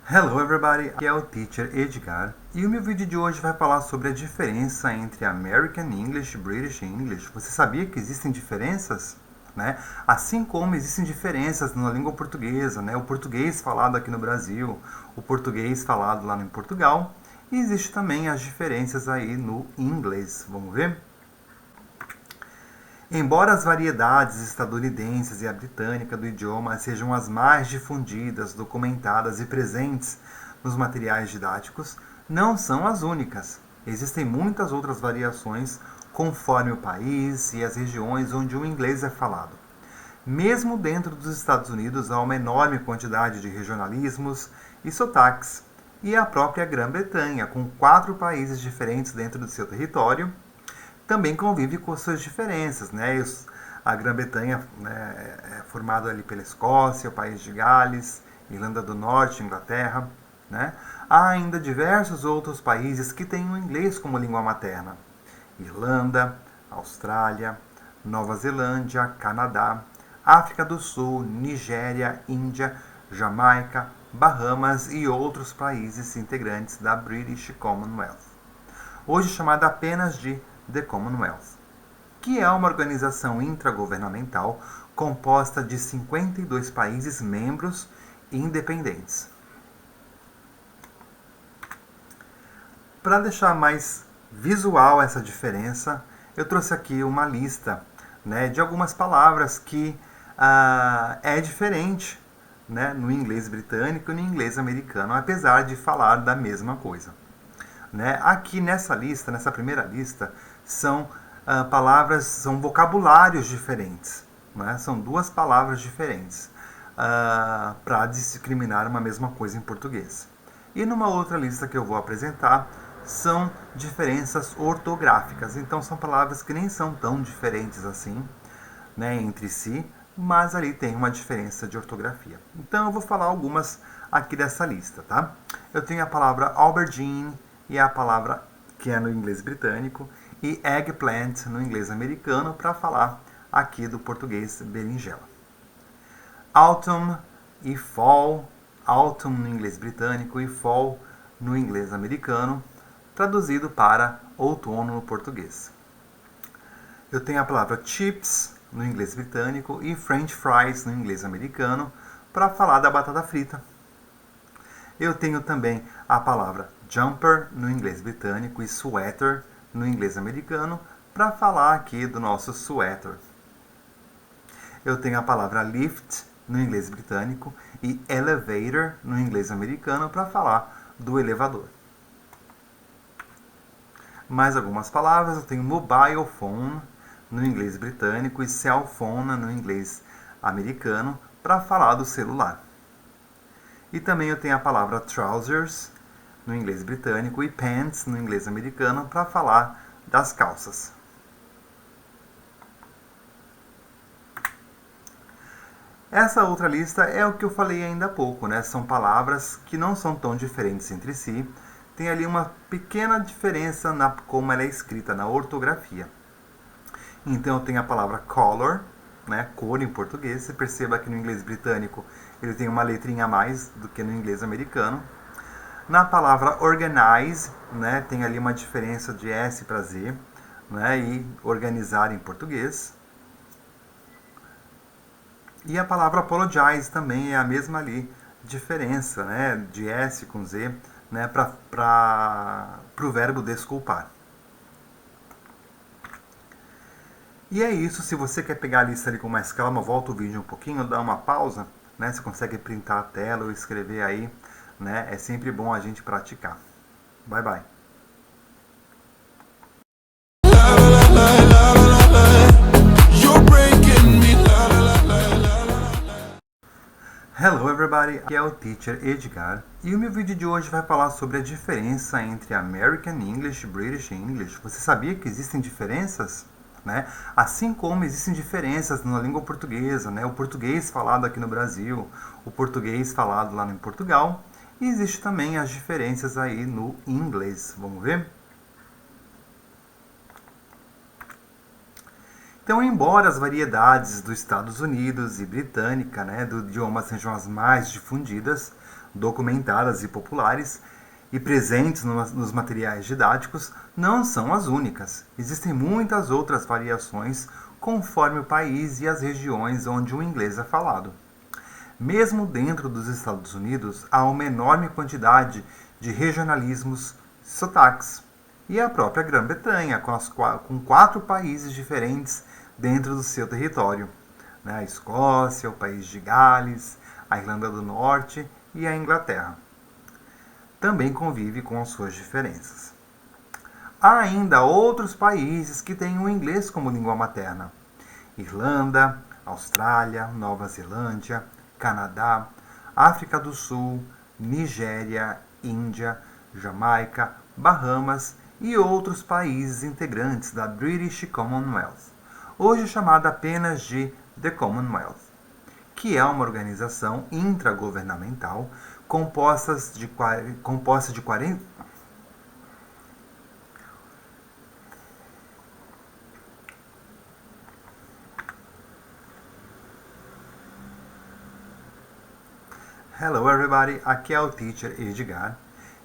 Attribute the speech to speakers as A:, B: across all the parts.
A: Hello everybody, aqui é o Teacher Edgar e o meu vídeo de hoje vai falar sobre a diferença entre American English e British English. Você sabia que existem diferenças? Né? Assim como existem diferenças na língua portuguesa, né? O português falado aqui no Brasil, o português falado lá em Portugal, e existe também as diferenças aí no inglês. Vamos ver? Embora as variedades estadunidenses e a britânica do idioma sejam as mais difundidas, documentadas e presentes nos materiais didáticos, não são as únicas. Existem muitas outras variações conforme o país e as regiões onde o inglês é falado. Mesmo dentro dos Estados Unidos, há uma enorme quantidade de regionalismos e sotaques, e a própria Grã-Bretanha, com 4 países diferentes dentro do seu território, também convive com suas diferenças, né? A Grã-Bretanha, né, é formada ali pela Escócia, o País de Gales, Irlanda do Norte, Inglaterra, né? Há ainda diversos outros países que têm o inglês como língua materna: Irlanda, Austrália, Nova Zelândia, Canadá, África do Sul, Nigéria, Índia, Jamaica, Bahamas e outros países integrantes da British Commonwealth, hoje chamada apenas de The Commonwealth, que é uma organização intragovernamental composta de 52 países membros independentes. Para deixar mais visual essa diferença, eu trouxe aqui uma lista, né, de algumas palavras que é diferente, né, no inglês britânico e no inglês americano, apesar de falar da mesma coisa. Né? Aqui nessa lista, nessa primeira lista, são palavras, são vocabulários diferentes. Né? São 2 palavras diferentes para discriminar uma mesma coisa em português. E numa outra lista que eu vou apresentar, são diferenças ortográficas. Então são palavras que nem são tão diferentes assim, né, entre si, mas ali tem uma diferença de ortografia. Então eu vou falar algumas aqui dessa lista, tá? Eu tenho a palavra aubergine, e a palavra que é no inglês britânico, e eggplant no inglês americano, para falar aqui do português berinjela. Autumn e fall, autumn no inglês britânico e fall no inglês americano, traduzido para outono no português. Eu tenho a palavra chips no inglês britânico e french fries no inglês americano, para falar da batata frita. Eu tenho também a palavra jumper no inglês britânico e sweater no inglês americano, para falar aqui do nosso sweater. Eu tenho a palavra lift no inglês britânico e elevator no inglês americano, para falar do elevador. Mais algumas palavras, eu tenho mobile phone no inglês britânico e cell phone no inglês americano, para falar do celular. E também eu tenho a palavra trousers no inglês britânico e pants no inglês americano, para falar das calças. Essa outra lista é o que eu falei ainda há pouco, né? São palavras que não são tão diferentes entre si. Tem ali uma pequena diferença na como ela é escrita, na ortografia. Então eu tenho a palavra color, né, cor em português. Você perceba que no inglês britânico ele tem uma letrinha a mais do que no inglês americano. Na palavra organize, né, tem ali uma diferença de S para Z, né, e organizar em português. E a palavra apologize também é a mesma ali diferença, né, de S com Z, né, para o verbo desculpar. E é isso. Se você quer pegar a lista ali com mais calma, volta o vídeo um pouquinho, dá uma pausa, né? Você consegue printar a tela ou escrever aí, né? É sempre bom a gente praticar. Bye, bye. Hello everybody, aqui é o Teacher Edgar e o meu vídeo de hoje vai falar sobre a diferença entre American English e British English. Você sabia que existem diferenças? Né? Assim como existem diferenças na língua portuguesa, né? O português falado aqui no Brasil, o português falado lá em Portugal, e existe também as diferenças aí no inglês. Vamos ver? Então, embora as variedades dos Estados Unidos e britânica, né, do idioma sejam as mais difundidas, documentadas e populares e presentes nos materiais didáticos, não são as únicas. Existem muitas outras variações conforme o país e as regiões onde o inglês é falado. Mesmo dentro dos Estados Unidos, há uma enorme quantidade de regionalismos, sotaques. E a própria Grã-Bretanha, com 4 países diferentes dentro do seu território. A Escócia, o País de Gales, a Irlanda do Norte e a Inglaterra. Também convive com as suas diferenças. Há ainda outros países que têm o inglês como língua materna. Irlanda, Austrália, Nova Zelândia, Canadá, África do Sul, Nigéria, Índia, Jamaica, Bahamas e outros países integrantes da British Commonwealth, hoje chamada apenas de The Commonwealth, que é uma organização intragovernamental composta de 40. Hello everybody, aqui é o Teacher Edgar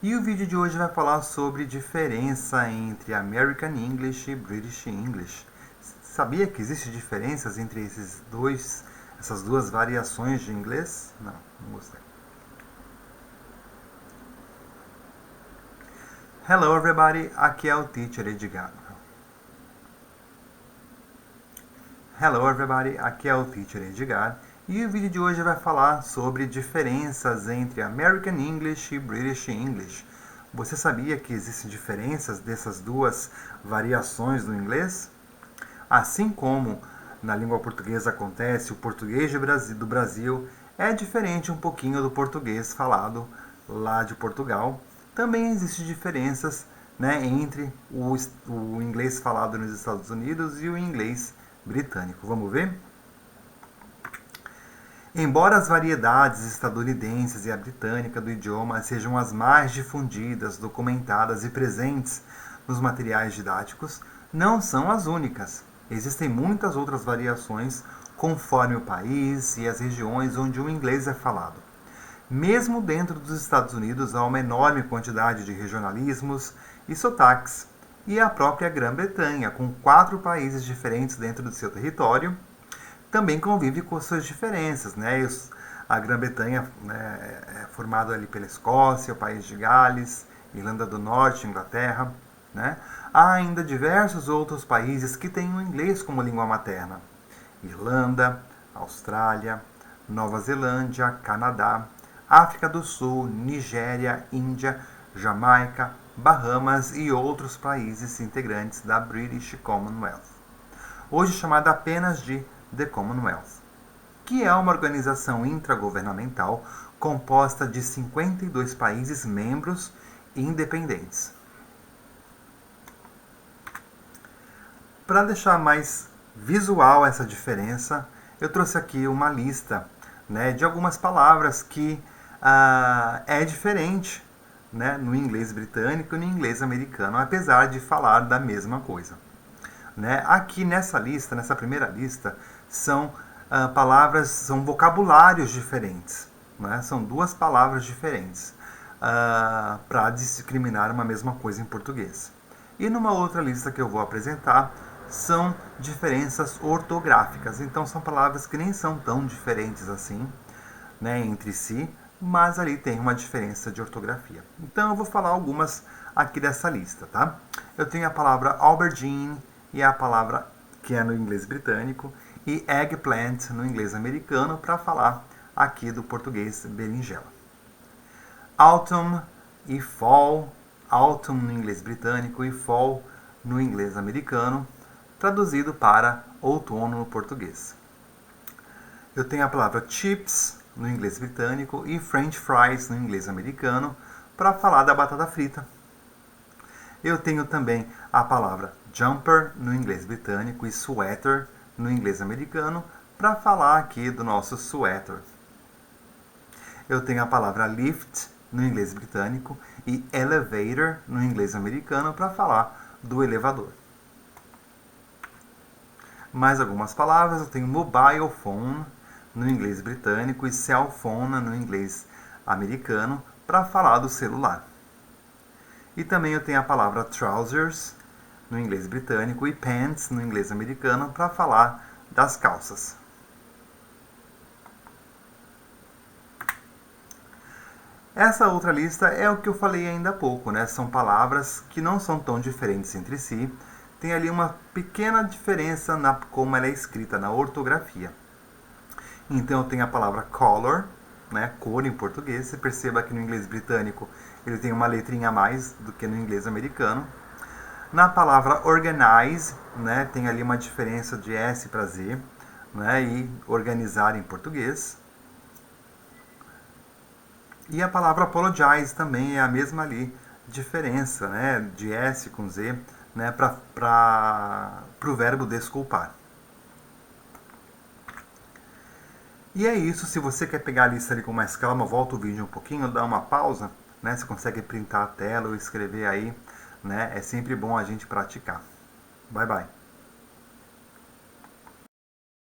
A: e o vídeo de hoje vai falar sobre diferença entre American English e British English. Sabia que existem diferenças entre essas duas variações de inglês? Não gostei. Hello everybody, aqui é o Teacher Edgar. Hello everybody, aqui é o Teacher Edgar. E o vídeo de hoje vai falar sobre diferenças entre American English e British English. Você sabia que existem diferenças dessas duas variações do inglês? Assim como na língua portuguesa acontece, o português do Brasil é diferente um pouquinho do português falado lá de Portugal. Também existem diferenças, entre o inglês falado nos Estados Unidos e o inglês britânico. Vamos ver? Embora as variedades estadunidenses e a britânica do idioma sejam as mais difundidas, documentadas e presentes nos materiais didáticos, não são as únicas. Existem muitas outras variações conforme o país e as regiões onde o inglês é falado. Mesmo dentro dos Estados Unidos, há uma enorme quantidade de regionalismos e sotaques. E a própria Grã-Bretanha, com 4 países diferentes dentro do seu território, também convive com suas diferenças. A Grã-Bretanha é formada ali pela Escócia, o País de Gales, Irlanda do Norte, Inglaterra. Há ainda diversos outros países que têm o inglês como língua materna. Irlanda, Austrália, Nova Zelândia, Canadá, África do Sul, Nigéria, Índia, Jamaica, Bahamas e outros países integrantes da British Commonwealth, hoje chamada apenas de The Commonwealth, que é uma organização intragovernamental composta de 52 países membros independentes. Para deixar mais visual essa diferença, eu trouxe aqui uma lista de algumas palavras que é diferente no inglês britânico e no inglês americano, apesar de falar da mesma coisa. Aqui nessa lista, nessa primeira lista, são palavras, são vocabulários diferentes. São 2 palavras diferentes para discriminar uma mesma coisa em português. E numa outra lista que eu vou apresentar, são diferenças ortográficas. Então são palavras que nem são tão diferentes assim entre si, mas ali tem uma diferença de ortografia. Então eu vou falar algumas aqui dessa lista, tá? Eu tenho a palavra aubergine, e a palavra que é no inglês britânico, e eggplant no inglês americano, para falar aqui do português berinjela. Autumn e fall, autumn no inglês britânico e fall no inglês americano, traduzido para outono no português. Eu tenho a palavra chips no inglês britânico e french fries no inglês americano, para falar da batata frita. Eu tenho também a palavra jumper no inglês britânico e sweater no inglês americano, para falar aqui do nosso sweater. Eu tenho a palavra lift no inglês britânico e elevator no inglês americano, para falar do elevador. Mais algumas palavras, eu tenho mobile phone no inglês britânico e cell phone no inglês americano para falar do celular. E também eu tenho a palavra trousers no inglês britânico e pants no inglês americano para falar das calças. Essa outra lista é o que eu falei ainda há pouco, né? São palavras que não são tão diferentes entre si. Tem ali uma pequena diferença na como ela é escrita, na ortografia. Então eu tenho a palavra color, né? Cor em português. Você perceba que no inglês britânico ele tem uma letrinha a mais do que no inglês americano. Na palavra organize, né? Tem ali uma diferença de S para Z, né? E organizar em português. E a palavra apologize também é a mesma ali diferença, né, de S com Z, né, para o verbo desculpar. E é isso. Se você quer pegar a lista ali com mais calma, volta o vídeo um pouquinho, dá uma pausa, né, você consegue printar a tela ou escrever aí, né, é sempre bom a gente praticar. Bye, bye.